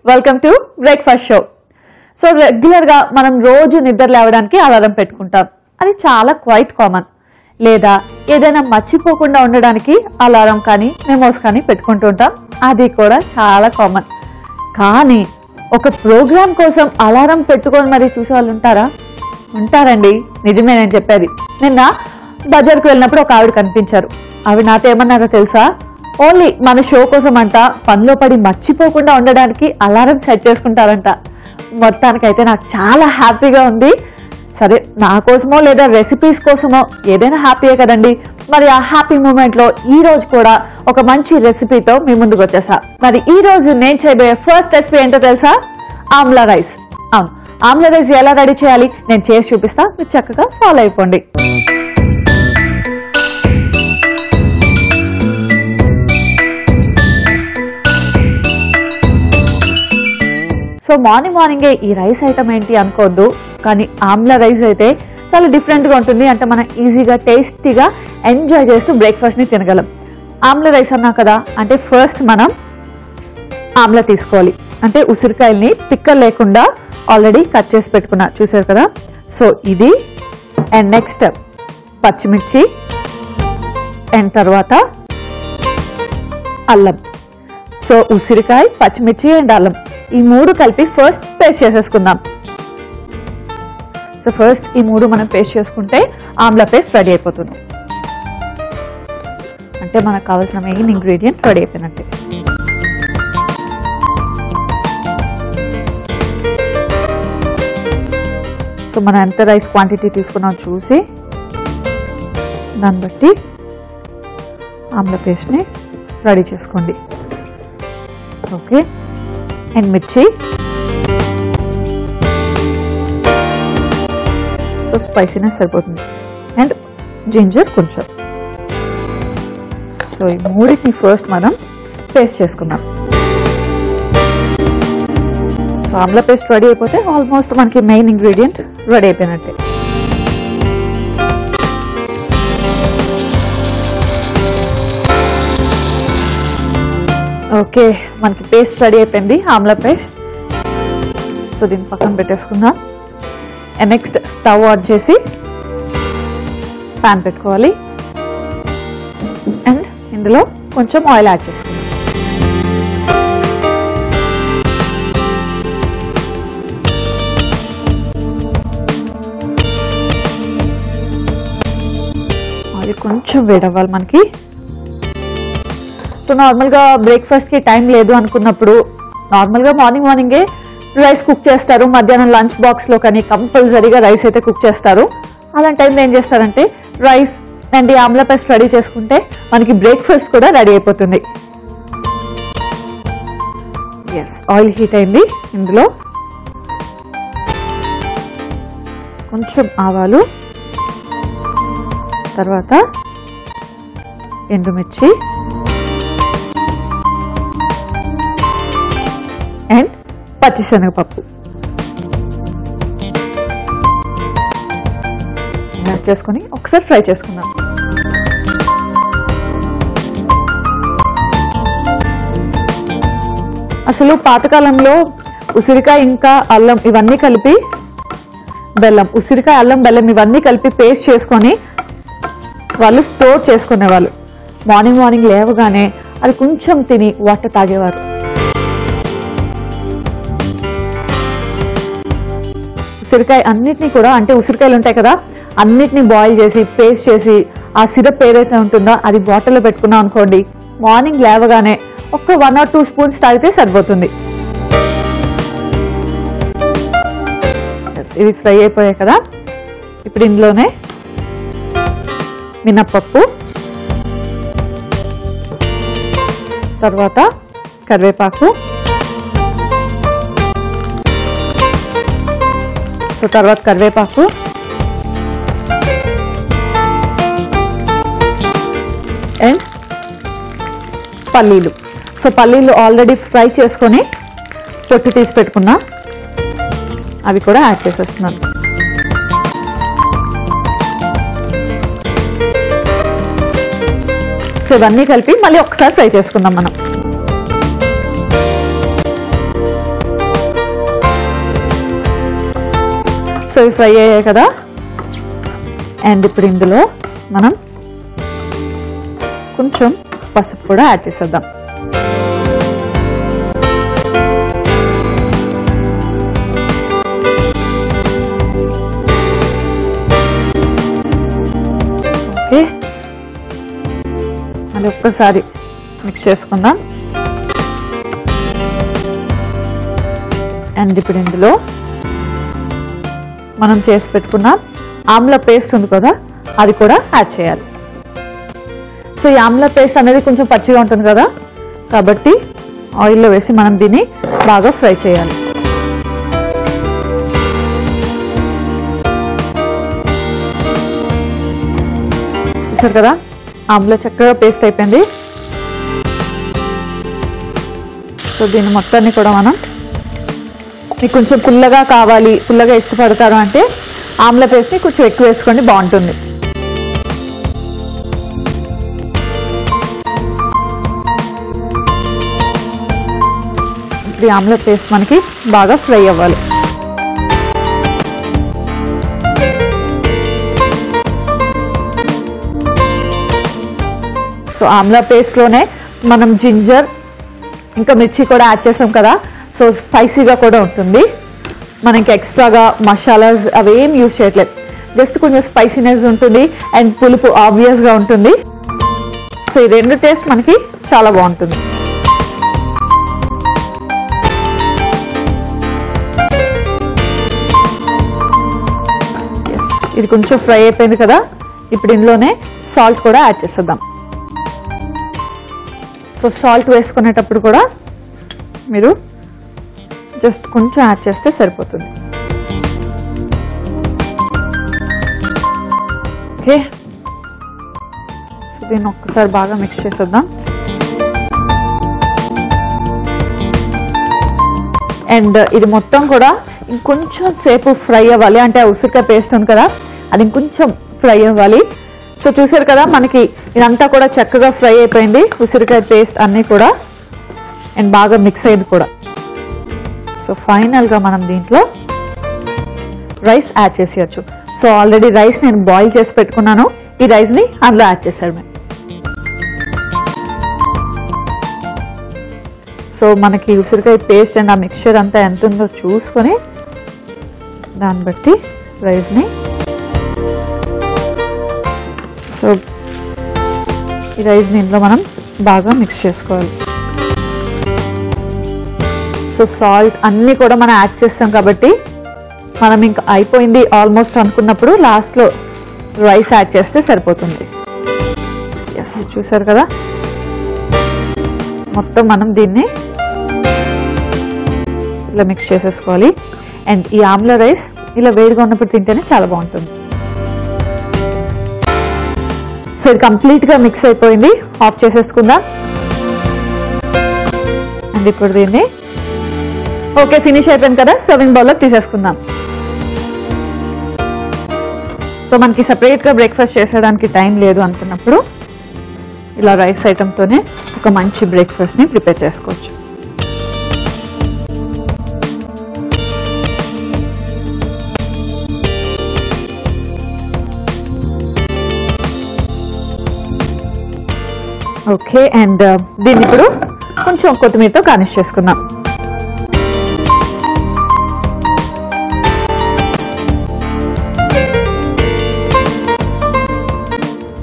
Welcome to breakfast show. So రెగ్యులర్గా మనం రోజు నిద్ర లేవడానికి అలారం పెట్టుకుంటాం. అది చాలా క్వైట్ కామన్. లేదా ఏదైనా మర్చిపోకుండా ఉండడానికి అలారం కానీ మెమోస్ కానీ పెట్టుకుంటూ ఉంటాం. అది కూడా చాలా కామన్. కానీ ఒక ప్రోగ్రామ్ కోసం అలారం పెట్టుకొని మరి చూసే వాళ్ళు ఉంటారా? ఉంటారండి. నిజమే నేను చెప్పేది. నిన్న బజార్కు వెళ్ళినప్పుడు ఒక ఆవిడ కనిపించారు. ఆవిడ నాతో ఏమన్నారో తెలుసా? ఓన్లీ మన షో కోసం అంట పనిలో పడి మర్చిపోకుండా ఉండడానికి అలారం సెట్ చేసుకుంటారంట. మొత్తానికైతే నాకు చాలా హ్యాపీగా ఉంది. సరే, నా కోసమో లేదా రెసిపీస్ కోసమో ఏదైనా హ్యాపీయే కదండి. మరి ఆ హ్యాపీ మూమెంట్లో ఈ రోజు కూడా ఒక మంచి రెసిపీతో మీ ముందుకు వచ్చేసా. మరి ఈ రోజు నేను చేయబోయే ఫస్ట్ రెసిపీ ఏంటో తెలుసా? ఆమ్లా రైస్. అవును, ఆమ్లా రైస్ ఎలా రెడీ చేయాలి నేను చేసి చూపిస్తా. మీరు చక్కగా ఫాలో అయిపోండి. సో మార్నింగే ఈ రైస్ ఐటమ్ ఏంటి అనుకోవద్దు, కానీ ఆమ్లా రైస్ అయితే చాలా డిఫరెంట్గా ఉంటుంది. అంటే మనం ఈజీగా టేస్టీగా ఎంజాయ్ చేస్తూ బ్రేక్ఫాస్ట్ని తినగలం. ఆమ్లా రైస్ అన్నా కదా, అంటే ఫస్ట్ మనం ఆమ్లా తీసుకోవాలి. అంటే ఉసిరికాయల్ని పిక్కలు లేకుండా ఆల్రెడీ కట్ చేసి పెట్టుకున్నా, చూసారు కదా. సో ఇది అండ్ నెక్స్ట్ పచ్చిమిర్చి అండ్ తర్వాత అల్లం. సో ఉసిరికాయ, పచ్చిమిర్చి అండ్ అల్లం ఈ మూడు కలిపి ఫస్ట్ పేస్ట్ చేసేసుకుందాం. సో ఫస్ట్ ఈ మూడు మనం పేస్ట్ చేసుకుంటే ఆమ్లా పేస్ట్ రెడీ అయిపోతుంది. అంటే మనకు కావాల్సిన మెయిన్ ఇంగ్రీడియంట్ రెడీ అయిపోయినట్టే. సో మనం ఎంత రైస్ క్వాంటిటీ తీసుకున్నాం చూసి దాన్ని బట్టి ఆమ్లా పేస్ట్ని రెడీ చేసుకోండి. ఓకే, అండ్ మిర్చి. సో స్పైసీనెస్ సరిపోతుంది. అండ్ జింజర్ కొంచెం. సో ఈ మూడింటిని ఫస్ట్ మనం పేస్ట్ చేసుకుందాం. సో ఆమ్లా పేస్ట్ రెడీ అయిపోతే ఆల్మోస్ట్ మనకి మెయిన్ ఇంగ్రీడియంట్ రెడీ అయిపోయినట్టే. ఓకే, మనకి పేస్ట్ రెడీ అయిపోయింది, ఆమ్లా పేస్ట్. సో దీన్ని పక్కన పెట్టేసుకుందాం. అండ్ నెక్స్ట్ స్టవ్ ఆన్ చేసి ప్యాన్ పెట్టుకోవాలి. అండ్ ఇందులో కొంచెం ఆయిల్ యాడ్ చేసుకుందాం. ఆయిల్ కొంచెం వేడవ్వాలి మనకి. సో నార్మల్గా బ్రేక్ఫాస్ట్కి టైం లేదు అనుకున్నప్పుడు నార్మల్గా మార్నింగే రైస్ కుక్ చేస్తారు. మధ్యాహ్నం లంచ్ బాక్స్లో కానీ కంపల్సరీగా రైస్ అయితే కుక్ చేస్తారు. అలాంటి టైంలో ఏం చేస్తారంటే rice and amla paste ready చేసుకుంటే మనకి బ్రేక్ఫాస్ట్ కూడా రెడీ అయిపోతుంది. ఎస్, ఆయిల్ హీట్ అయింది. ఇందులో కొంచెం ఆవాలు, తర్వాత ఎండుమిర్చి అండ్ పచ్చిశనగపప్పు యాడ్ చేసుకొని ఒకసారి ఫ్రై చేసుకుందాం. అసలు పాతకాలంలో ఉసిరికాయ ఇంకా అల్లం ఇవన్నీ కలిపి ఉసిరికాయ, అల్లం, బెల్లం ఇవన్నీ కలిపి పేస్ట్ చేసుకొని వాళ్ళు స్టోర్ చేసుకునేవాళ్ళు. మార్నింగ్ లేవగానే అది కొంచెం తిని వాటర్ తాగేవారు. ఉసిరికాయ అన్నిటినీ కూడా, అంటే ఉసిరికాయలు ఉంటాయి కదా, అన్నిటినీ బాయిల్ చేసి పేస్ట్ చేసి ఆ సిరప్ ఏదైతే ఉంటుందో అది బాటిల్లో పెట్టుకున్నాం అనుకోండి, మార్నింగ్ లేవగానే ఒక 1 or 2 స్పూన్స్ తాగితే సరిపోతుంది. ఇవి ఫ్రై అయిపోయాయి కదా. ఇప్పుడు ఇందులోనే మినప్పప్పు, తర్వాత కరివేపాకు, సో తర్వాత కరివేపాకు అండ్ పల్లీలు. సో పల్లీలు ఆల్రెడీ ఫ్రై చేసుకొని పొట్టు తీసి పెట్టుకున్నా, అవి కూడా యాడ్ చేసేస్తున్నాను. సో ఇవన్నీ కలిపి మళ్ళీ ఒకసారి ఫ్రై చేసుకుందాం మనం. సో ఇవి ఫ్రై అయ్యాయి కదా. అండ్ ఇప్పుడు ఇందులో మనం కొంచెం పసుపు కూడా యాడ్ చేసేద్దాం. ఓకే, మళ్ళీ ఒక్కసారి మిక్స్ చేసుకుందాం. అండ్ ఇప్పుడు ఇందులో మనం చేసి పెట్టుకున్న ఆమ్లా పేస్ట్ ఉంది కదా, అది కూడా యాడ్ చేయాలి. సో ఈ ఆమ్లా పేస్ట్ అనేది కొంచెం పచ్చిగా ఉంటుంది కదా, కాబట్టి ఆయిల్లో వేసి మనం దీన్ని బాగా ఫ్రై చేయాలి. చూసారు కదా, ఆమ్లా చక్కగా పేస్ట్ అయిపోయింది. సో దీన్ని మొత్తాన్ని కూడా మనం, మీకు కొంచెం పుల్లగా కావాలి, పుల్లగా ఇష్టపడతారు అంటే ఆమ్లా పేస్ట్ని కొంచెం ఎక్కువ వేసుకోండి, బాగుంటుంది. ఇప్పుడు ఆమ్లా పేస్ట్ మనకి బాగా ఫ్రై అవ్వాలి. సో ఆమ్లా పేస్ట్లోనే మనం జింజర్ ఇంకా మిర్చి కూడా యాడ్ చేసాం కదా, సో స్పైసీగా కూడా ఉంటుంది. మనకి ఎక్స్ట్రాగా మసాలాస్ అవేం యూజ్ చేయట్లేదు, జస్ట్ కొంచెం స్పైసీనెస్ ఉంటుంది అండ్ పులుపు ఆబ్వియస్గా ఉంటుంది. సో ఈ రెండు టేస్ట్ మనకి చాలా బాగుంటుంది. ఎస్, ఇది కొంచెం ఫ్రై అయిపోయింది కదా, ఇప్పుడు ఇందులోనే సాల్ట్ కూడా యాడ్ చేసేద్దాం. సో సాల్ట్ వేసుకునేటప్పుడు కూడా మీరు జస్ట్ కొంచెం యాడ్ చేస్తే సరిపోతుంది. ఓకే, సో దీన్ని ఒక్కసారి బాగా మిక్స్ చేసేద్దాం. అండ్ ఇది మొత్తం కూడా ఇంకొంచెం సేపు ఫ్రై అవ్వాలి, అంటే ఉసిరికాయ పేస్ట్ ఉంది కదా, అది ఇంకొంచెం ఫ్రై అవ్వాలి. సో చూసారు కదా, మనకి ఇదంతా కూడా చక్కగా ఫ్రై అయిపోయింది, ఉసిరికాయ పేస్ట్ అన్నీ కూడా, అండ్ బాగా మిక్స్ అయింది కూడా. సో ఫైనల్గా మనం దీంట్లో రైస్ యాడ్ చేసేయచ్చు. సో ఆల్రెడీ రైస్ నేను బాయిల్ చేసి పెట్టుకున్నాను, ఈ రైస్ని అందులో యాడ్ చేశారు మేము. సో మనకి ఉసిరికాయ పేస్ట్ అండ్ ఆ మిక్స్చర్ అంతా ఎంత ఉందో చూసుకొని దాన్ని బట్టి రైస్ని, సో ఈ రైస్ని ఇందులో మనం బాగా మిక్స్ చేసుకోవాలి. సో సాల్ట్ అన్నీ కూడా మనం యాడ్ చేస్తాం కాబట్టి మనం ఇంకా అయిపోయింది ఆల్మోస్ట్ అనుకున్నప్పుడు లాస్ట్లో రైస్ యాడ్ చేస్తే సరిపోతుంది. ఎస్, చూసారు కదా, మొత్తం మనం దీన్ని ఇలా మిక్స్ చేసేసుకోవాలి. అండ్ ఈ ఆమ్లా రైస్ ఇలా వేడిగా ఉన్నప్పుడు తింటేనే చాలా బాగుంటుంది. సో ఇది కంప్లీట్గా మిక్స్ అయిపోయింది, ఆఫ్ చేసేసుకుందాం. అండ్ ఇప్పుడు దీన్ని ఓకే ఫినిష్ అయిపోయింది కదా, సర్వింగ్ బౌల్లోకి తీసేసుకుందాం. సో మనకి సపరేట్గా బ్రేక్ఫాస్ట్ చేసేయడానికి టైం లేదు అనుకున్నప్పుడు ఇలా రైస్ ఐటమ్తోనే ఒక మంచి బ్రేక్ఫాస్ట్ని ప్రిపేర్ చేసుకోవచ్చు. ఓకే, అండ్ దీన్ని ఇప్పుడు కొంచెం కొత్తిమీరతో గార్నిష్ చేసుకుందాం.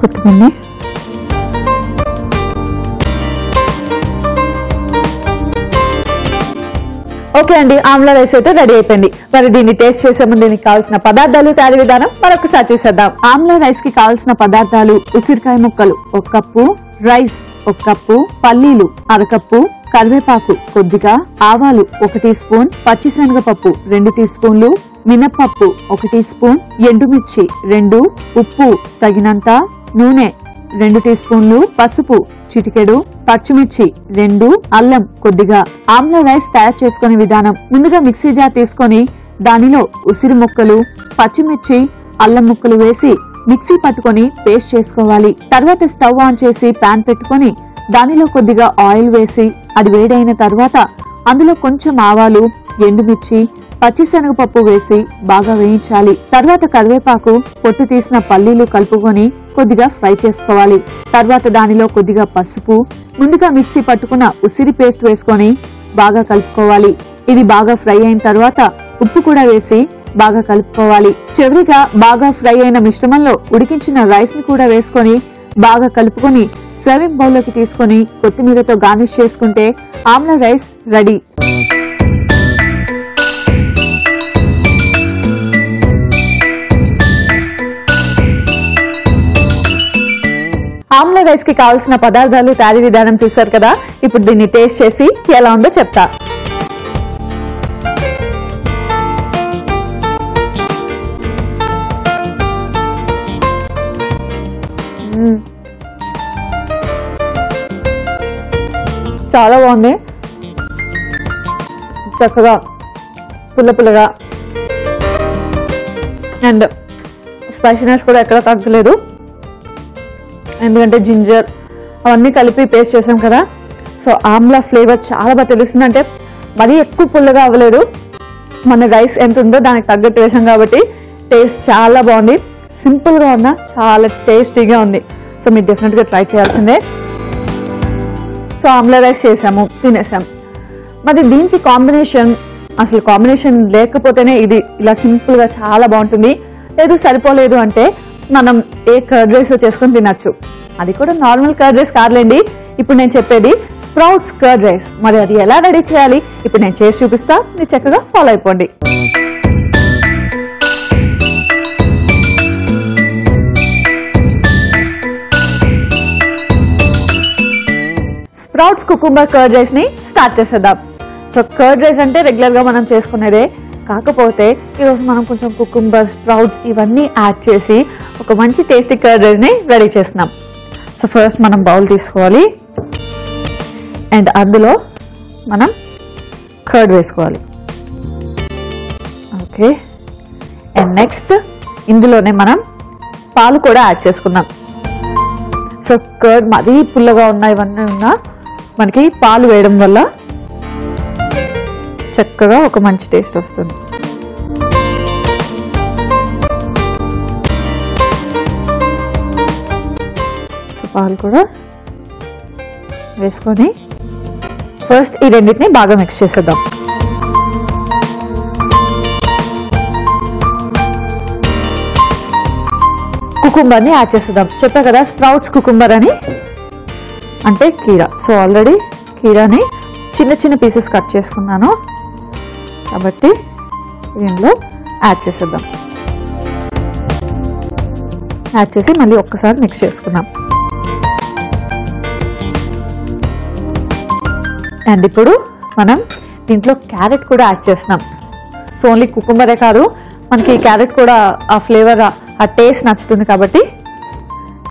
కొత్తిమీరని ఓకే అండి, ఆమ్లా రైస్ అయితే రెడీ అయిపోయింది. మరి దీన్ని టేస్ట్ చేసే ముందు దీనికి కావాల్సిన పదార్థాలు, తయారీ విధానం మరొకసారి చూసేద్దాం. ఆమ్లా రైస్ కి కావాల్సిన పదార్థాలు: ఉసిరికాయ ముక్కలు 1 కప్పు, రైస్ 1 కప్పు, పల్లీలు 1/2 కప్పు, కరివేపాకు కొద్దిగా, ఆవాలు 1 టీ స్పూన్, పచ్చిశనగపప్పు 2 టీ స్పూన్లు, మినపప్పు 1 టీ స్పూన్, ఎండుమిర్చి 2, ఉప్పు తగినంత, నూనె 2 టీ స్పూన్లు, పసుపు చిటికెడు, పచ్చిమిర్చి 2, అల్లం కొద్దిగా. ఆమ్లా రైస్ తయారు చేసుకునే విధానం: ముందుగా మిక్సీ జార్ తీసుకొని దానిలో ఉసిరి ముక్కలు, పచ్చిమిర్చి, అల్లం ముక్కలు వేసి మిక్సీ పట్టుకొని పేస్ట్ చేసుకోవాలి. తర్వాత స్టవ్ ఆన్ చేసి పాన్ పెట్టుకొని దానిలో కొద్దిగా ఆయిల్ వేసి అది వేడైన తర్వాత అందులో కొంచెం ఆవాలు, ఎండుమిర్చి, పచ్చిశనగపప్పు వేసి బాగా వేయించాలి. తర్వాత కరివేపాకు, పొట్టు తీసిన పల్లీలు కలుపుకొని కొద్దిగా ఫ్రై చేసుకోవాలి. తర్వాత దానిలో కొద్దిగా పసుపు, ముందుగా మిక్సీ పట్టుకున్న ఉసిరి పేస్ట్ వేసుకొని బాగా కలుపుకోవాలి. ఇది బాగా ఫ్రై అయిన తర్వాత ఉప్పు కూడా వేసి బాగా కలుపుకోవాలి. చివరిగా బాగా ఫ్రై అయిన మిశ్రమంలో ఉడికించిన రైస్ ని కూడా వేసుకొని బాగా కలుపుకొని సర్వింగ్ బౌల్ లోకి తీసుకొని కొత్తిమీరతో గార్నిష్ చేసుకుంటే Amla rice ready. Amla rice కి కావాల్సిన పదార్థాలు, తయారీ విధానం చూసారు కదా. ఇప్పుడు దీన్ని టేస్ట్ చేసి ఎలా ఉందో చెప్తా. చాలా బాగుంది. చక్కగా పుల్ల పుల్లగా అండ్ స్పైసీనెస్ కూడా ఎక్కడ తగ్గలేదు. ఎందుకంటే జింజర్ అవన్నీ కలిపి పేస్ట్ చేసాం కదా. సో ఆమ్లా ఫ్లేవర్ చాలా బాగా తెలుస్తుంది. అంటే మరీ ఎక్కువ పుల్లగా అవ్వలేదు. మన రైస్ ఎంత ఉందో దానికి తగ్గట్టు వేసాం కాబట్టి టేస్ట్ చాలా బాగుంది. సింపుల్గా ఉన్నా చాలా టేస్టీగా ఉంది. సో మీరు డెఫినెట్గా ట్రై చేయాల్సిందే. సో ఆమ్లా రైస్ చేసాము, తినేసాం. మరి దీనికి కాంబినేషన్, అసలు కాంబినేషన్ లేకపోతేనే ఇది ఇలా సింపుల్గా చాలా బాగుంటుంది. లేదు సరిపోలేదు అంటే మనం ఏ కర్డ్ రైస్ చేసుకొని తినచ్చు. అది కూడా నార్మల్ కర్డ్ రైస్ కాదులేండి. ఇప్పుడు నేను చెప్పేది స్ప్రౌట్స్ కర్డ్ రైస్. మరి అది ఎలా రెడీ చేయాలి ఇప్పుడు నేను చేసి చూపిస్తా. మీరు చక్కగా ఫాలో అయిపోండి. స్ప్రౌట్స్ కుకుంబర్ కర్డ్ రైస్ ని స్టార్ట్ చేసేద్దాం. సో కర్డ్ రైస్ అంటే రెగ్యులర్ గా మనం చేసుకునేదే, కాకపోతే ఈరోజు మనం కొంచెం కుకుంబర్, స్ప్రౌట్స్ ఇవన్నీ యాడ్ చేసి ఒక మంచి టేస్టీ కర్డ్ రైస్ ని రెడీ చేస్తున్నాం. సో ఫస్ట్ మనం బౌల్ తీసుకోవాలి అండ్ అందులో మనం కర్డ్ వేసుకోవాలి. ఓకే, అండ్ నెక్స్ట్ ఇందులోనే మనం పాలు కూడా యాడ్ చేసుకుందాం. సో కర్డ్ మరీ పుల్లగా ఉన్నా ఇవన్నీ ఉన్నా మనకి పాలు వేయడం వల్ల చక్కగా ఒక మంచి టేస్ట్ వస్తుంది. సో పాలు కూడా వేసుకొని ఫస్ట్ ఈ రెండింటిని బాగా మిక్స్ చేసేద్దాం. కుకుంబర్ని యాడ్ చేసేద్దాం. చెప్పా కదా స్ప్రౌట్స్ కుకుంబర్ అని అంటే కీరా. సో ఆల్రెడీ కీరాని చిన్న చిన్న పీసెస్ కట్ చేసుకున్నాను కాబట్టి దీనిలో యాడ్ చేసేద్దాం. యాడ్ చేసి మళ్ళీ ఒక్కసారి మిక్స్ చేసుకున్నాం. అండ్ ఇప్పుడు మనం దీంట్లో క్యారెట్ కూడా యాడ్ చేస్తున్నాం. సో ఓన్లీ కుకుంబరే కాదు, మనకి క్యారెట్ కూడా ఆ ఫ్లేవర్, ఆ టేస్ట్ నచ్చుతుంది కాబట్టి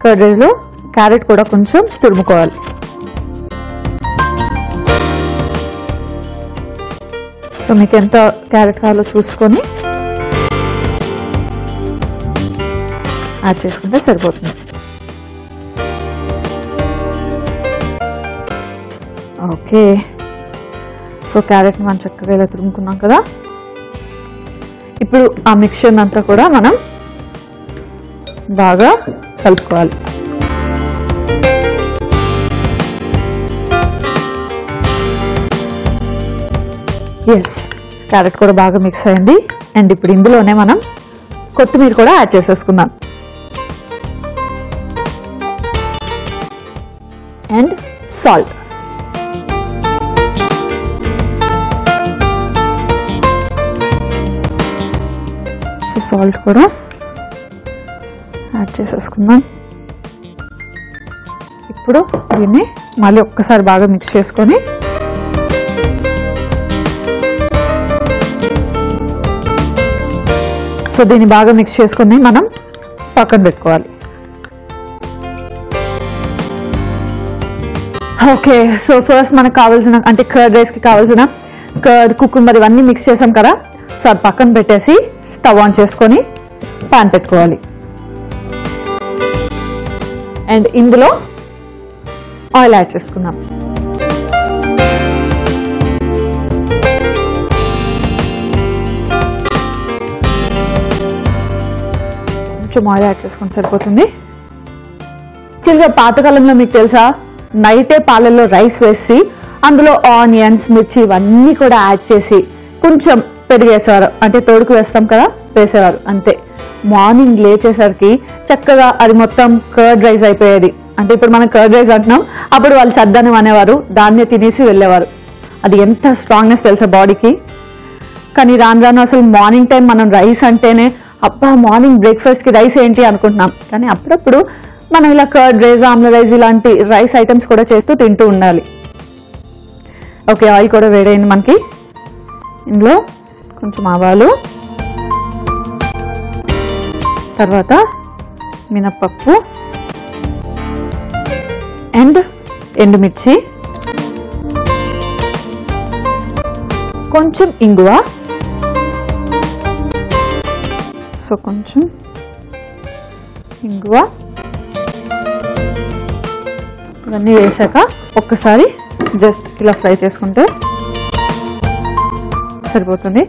కర్డ్ రైస్లో క్యారెట్ కూడా కొంచెం తురుముకోవాలి. సో మీకు ఎంత క్యారెట్ కావాలో చూసుకొని యాడ్ చేసుకుంటే సరిపోతుంది. ఓకే, సో క్యారెట్ని మనం చక్కగా ఇలా తురుముకున్నాం కదా. ఇప్పుడు ఆ మిక్చర్ అంతా కూడా మనం బాగా కలుపుకోవాలి. ఎస్, క్యారెట్ కూడా బాగా మిక్స్ అయింది. అండ్ ఇప్పుడు ఇందులోనే మనం కొత్తిమీర కూడా యాడ్ చేసేసుకుందాం. And salt. సో సాల్ట్ కూడా యాడ్ చేసేసుకుందాం. ఇప్పుడు దీన్ని మళ్ళీ ఒక్కసారి బాగా మిక్స్ చేసుకొని సో దీన్ని బాగా మిక్స్ చేసుకొని మనం పక్కన పెట్టుకోవాలి. ఓకే, సో ఫస్ట్ మనకు కావాల్సిన అంటే కర్డ్ రైస్కి కావాల్సిన కర్డ్, కుకుంబర్ ఇవన్నీ మిక్స్ చేసాం కదా. సో అది పక్కన పెట్టేసి స్టవ్ ఆన్ చేసుకొని పాన్ పెట్టుకోవాలి. అండ్ ఇందులో ఆయిల్ యాడ్ చేసుకుందాం. కొంచెం ఆయిల్ యాడ్ చేసుకొని సరిపోతుంది. చిల్గా పాతకాలంలో మీకు తెలుసా, నైటే పాలల్లో రైస్ వేసి అందులో ఆనియన్స్, మిర్చి ఇవన్నీ కూడా యాడ్ చేసి కొంచెం పెరిగేసేవారు, అంటే తోడుకు వేస్తాం కదా, వేసేవారు అంతే. మార్నింగ్ లేచేసరికి చక్కగా అది మొత్తం కర్డ్ రైస్ అయిపోయేది. అంటే ఇప్పుడు మనం కర్డ్ రైస్ అంటున్నాం, అప్పుడు వాళ్ళు చద్దన్నం అనేవారు, దాన్నే తినేసి వెళ్ళేవారు. అది ఎంత స్ట్రాంగ్నెస్ తెలుసా బాడీకి. కానీ రాను రాను అసలు మార్నింగ్ టైం మనం రైస్ అంటేనే అబ్బా మార్నింగ్ బ్రేక్ఫాస్ట్కి రైస్ ఏంటి అనుకుంటున్నాం. కానీ అప్పుడప్పుడు మనం ఇలా కర్డ్ రైస్, ఆమ్లా రైస్ ఇలాంటి రైస్ ఐటమ్స్ కూడా చేస్తూ తింటూ ఉండాలి. ఓకే, ఆయిల్ కూడా వేడైంది మనకి. ఇందులో కొంచెం ఆవాలు, తర్వాత మినప్పప్పు అండ్ ఎండుమిర్చి, కొంచెం ఇంగువ, సో కొంచెం ఇంగువ ఇవన్నీ వేసాక ఒక్కసారి జస్ట్ ఇలా ఫ్రై చేసుకుంటే సరిపోతుంది.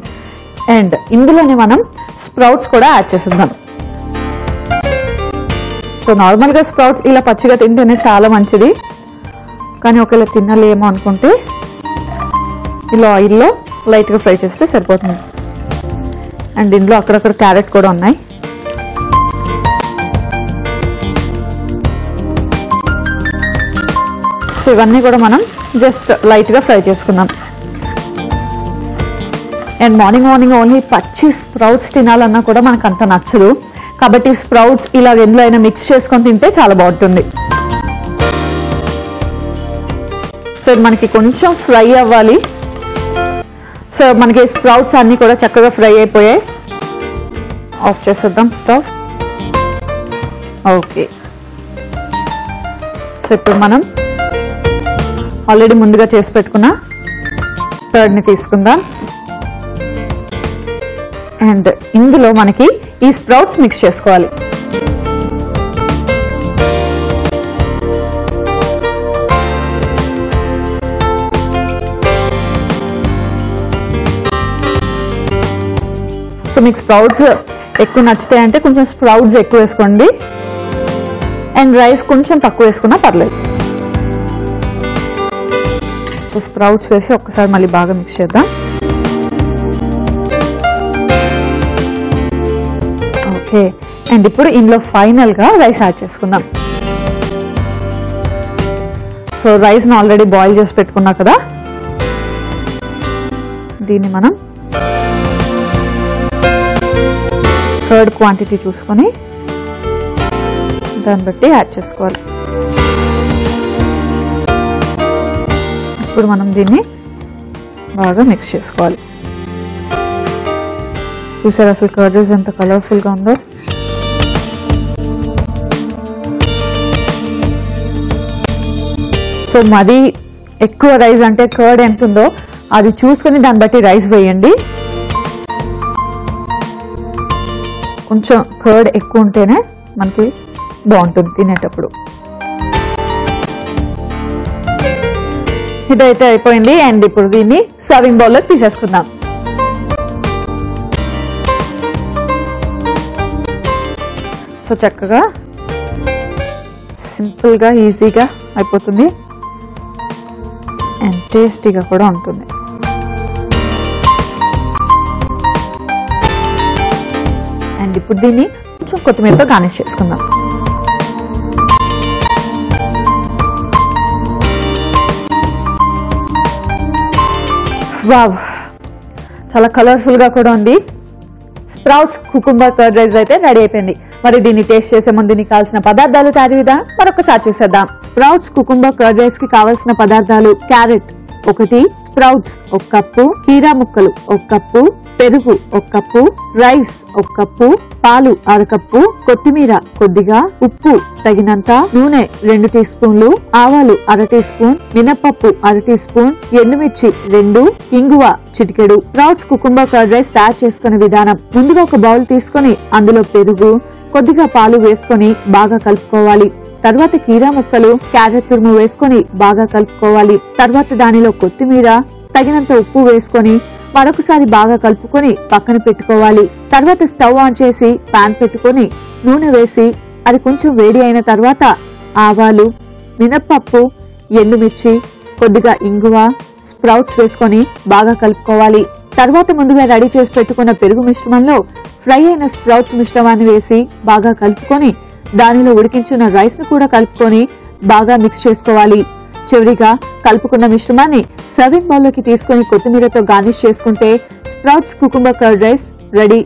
అండ్ ఇందులోనే మనం స్ప్రౌట్స్ కూడా యాడ్ చేసేద్దాం. సో నార్మల్గా స్ప్రౌట్స్ ఇలా పచ్చిగా తింటేనే చాలా మంచిది, కానీ ఒకవేళ తినలేమో అనుకుంటే ఇలా ఆయిల్లో లైట్గా ఫ్రై చేస్తే సరిపోతుంది. అండ్ ఇందులో అక్కడక్కడ క్యారెట్ కూడా ఉన్నాయి. సో ఇవన్నీ కూడా మనం జస్ట్ లైట్గా ఫ్రై చేసుకుందాం. అండ్ మార్నింగ్ ఓన్లీ పచ్చి స్ప్రౌట్స్ తినాలన్నా కూడా మనకు అంత నచ్చదు, కాబట్టి స్ప్రౌట్స్ ఇలా ఎందులో అయినా మిక్స్ చేసుకొని తింటే చాలా బాగుంటుంది. సో మనకి కొంచెం ఫ్రై అవ్వాలి. సో మనకి స్ప్రౌట్స్ అన్నీ కూడా చక్కగా ఫ్రై అయిపోయాయి. ఆఫ్ చేసేద్దాం స్టవ్. ఓకే, సో ఇప్పుడు మనం ఆల్రెడీ ముందుగా చేసి పెట్టుకున్న కర్డ్ని తీసుకుందాం. అండ్ ఇందులో మనకి ఈ స్ప్రౌట్స్ మిక్స్ చేసుకోవాలి. సో మీకు స్ప్రౌట్స్ ఎక్కువ నచ్చుతాయంటే కొంచెం స్ప్రౌట్స్ ఎక్కువ వేసుకోండి, అండ్ రైస్ కొంచెం తక్కువ వేసుకున్నా పర్లేదు. సో స్ప్రౌట్స్ వేసి ఒక్కసారి మళ్ళీ బాగా మిక్స్ చేద్దాం. ఓకే, అండ్ ఇప్పుడు ఇందులో ఫైనల్గా రైస్ యాడ్ చేసుకుందాం. సో రైస్ని ఆల్రెడీ బాయిల్ చేసి పెట్టుకున్నా కదా, దీన్ని మనం కర్డ్ క్వాంటిటీ చూసుకొని దాన్ని బట్టి యాడ్ చేసుకోవాలి. ఇప్పుడు మనం దీన్ని బాగా మిక్స్ చేసుకోవాలి. చూసారు అసలు కర్డ్ రైస్ ఎంత కలర్ఫుల్గా ఉందో. సో మరీ ఎక్కువ రైస్ అంటే కర్డ్ ఎంత ఉందో అది చూసుకొని దాన్ని బట్టి రైస్ వేయండి. కొంచెం కర్డ్ ఎక్కువ ఉంటేనే మనకి బాగుంటుంది తినేటప్పుడు. ఇదైతే అయిపోయింది. అండ్ ఇప్పుడు దీన్ని సర్వింగ్ బౌల్లో తీసేసుకుందాం. సో చక్కగా సింపుల్గా ఈజీగా అయిపోతుంది అండ్ టేస్టీగా కూడా ఉంటుంది. అండ్ ఇప్పుడు దీన్ని కొంచెం కొత్తిమీరతో గార్నిష్ చేసుకుందాం. వావ్, చాలా కలర్ఫుల్గా కూడా ఉంది. స్ప్రౌట్స్ కుకుంబర్ కర్డ్ రైస్ అయితే రెడీ అయిపోయింది. మరి దీన్ని టేస్ట్ చేసే ముందు దీనికి కావాల్సిన పదార్థాలు తయారీ విధానం మరొకసారి చూసేద్దాం. స్ప్రౌట్స్ కుకుంబర్ కర్డ్ రైస్ కి కావాల్సిన పదార్థాలు: క్యారెట్ 1, స్ప్రౌట్స్ 1 కప్పు, కీరా ముక్కలు 1 కప్పు, పెరుగు 1 కప్పు, రైస్ 1 కప్పు, పాలు 1/2 కప్పు, కొత్తిమీర కొద్దిగా, ఉప్పు తగినంత, నూనె 2 టీ స్పూన్లు, ఆవాలు 1/2 టీ స్పూన్, మినపప్పు 1/2 టీ స్పూన్, ఎండుమిర్చి 2, ఇంగువ చిటికెడు. స్ప్రౌట్స్ కుకుంబర్ కర్డ్ రైస్ తయారు చేసుకునే విధానం: ముందుగా ఒక బౌల్ తీసుకుని అందులో పెరుగు, కొద్దిగా పాలు వేసుకొని బాగా కలుపుకోవాలి. తర్వాత కీరా ముక్కలు, క్యారెట్ తురుము వేసుకొని బాగా కలుపుకోవాలి. తర్వాత దానిలో కొత్తిమీర, తగినంత ఉప్పు వేసుకొని మరొకసారి బాగా కలుపుకొని పక్కన పెట్టుకోవాలి. తర్వాత స్టవ్ ఆన్ చేసి పాన్ పెట్టుకొని నూనె వేసి అది కొంచెం వేడి అయిన తర్వాత ఆవాలు, మినప్పప్పు, ఎండుమిర్చి, కొద్దిగా ఇంగువ, స్ప్రౌట్స్ వేసుకొని బాగా కలుపుకోవాలి. తర్వాత ముందుగా రెడీ చేసి పెట్టుకున్న పెరుగు మిశ్రమంలో ఫ్రై అయిన స్ప్రౌట్స్ మిశ్రమాన్ని వేసి బాగా కలుపుకొని దానిలో ఉడికించిన రైస్ ను కూడా కలుపుకొని బాగా మిక్స్ చేసుకోవాలి. చివరిగా కలుపుకున్న మిశ్రమాన్ని సర్వింగ్ బౌల్లోకి తీసుకుని కొత్తిమీరతో గార్నిష్ చేసుకుంటే sprouts cucumber curd rice ready.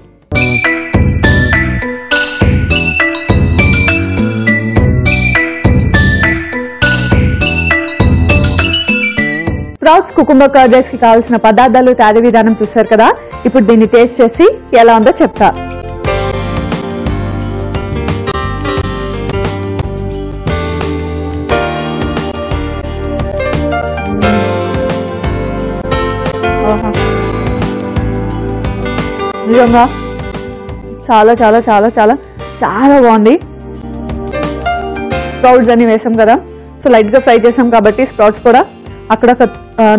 Sprouts cucumber curd rice కి కావాల్సిన పదార్థాలు, తయారీ విధానం చూసారు కదా. ఇప్పుడు దీన్ని టేస్ట్ చేసి ఎలా ఉందో చెప్తా. నిజంగా చాలా చాలా చాలా చాలా చాలా బాగుంది. స్ప్రౌట్స్ అన్ని వేసాం కదా, సో లైట్ గా ఫ్రై చేసాం కాబట్టి స్ప్రౌట్స్ కూడా అక్కడ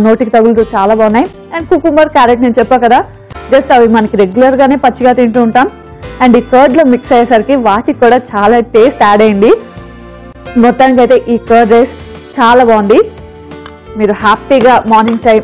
నోటికి తగులుతూ చాలా బాగున్నాయి. అండ్ కుకుంబర్, క్యారెట్ నేను చెప్పా కదా, జస్ట్ అవి మనకి రెగ్యులర్ గానే పచ్చిగా తింటూ ఉంటాం. అండ్ ఈ కర్డ్ లో మిక్స్ అయ్యేసరికి వాటికి కూడా చాలా టేస్ట్ యాడ్ అయింది. మొత్తానికి అయితే ఈ కర్డ్ రైస్ చాలా బాగుంది. మీరు హ్యాపీగా మార్నింగ్ టైం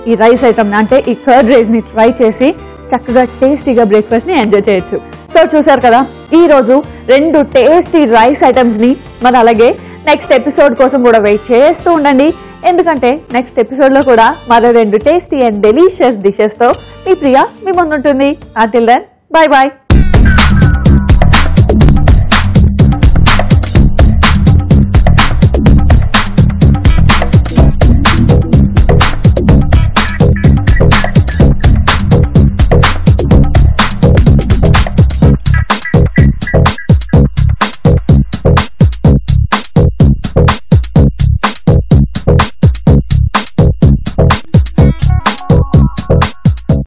ఈ రైస్ ఐటమ్ అంటే ఈ కర్డ్ రైస్ ని ట్రై చేసి చక్కగా టేస్టీగా బ్రేక్ఫాస్ట్ ని ఎంజాయ్ చేయొచ్చు. సో చూసారు కదా, ఈ రోజు 2 టేస్టీ రైస్ ఐటమ్స్ ని మరి అలాగే నెక్స్ట్ ఎపిసోడ్ కోసం కూడా వెయిట్ చేస్తూ ఉండండి. ఎందుకంటే నెక్స్ట్ ఎపిసోడ్ లో కూడా మరో 2 టేస్టీ అండ్ డెలీషియస్ డిషెస్ తో మీ ప్రియా మీ ముందుంటుంది. Until then bye bye.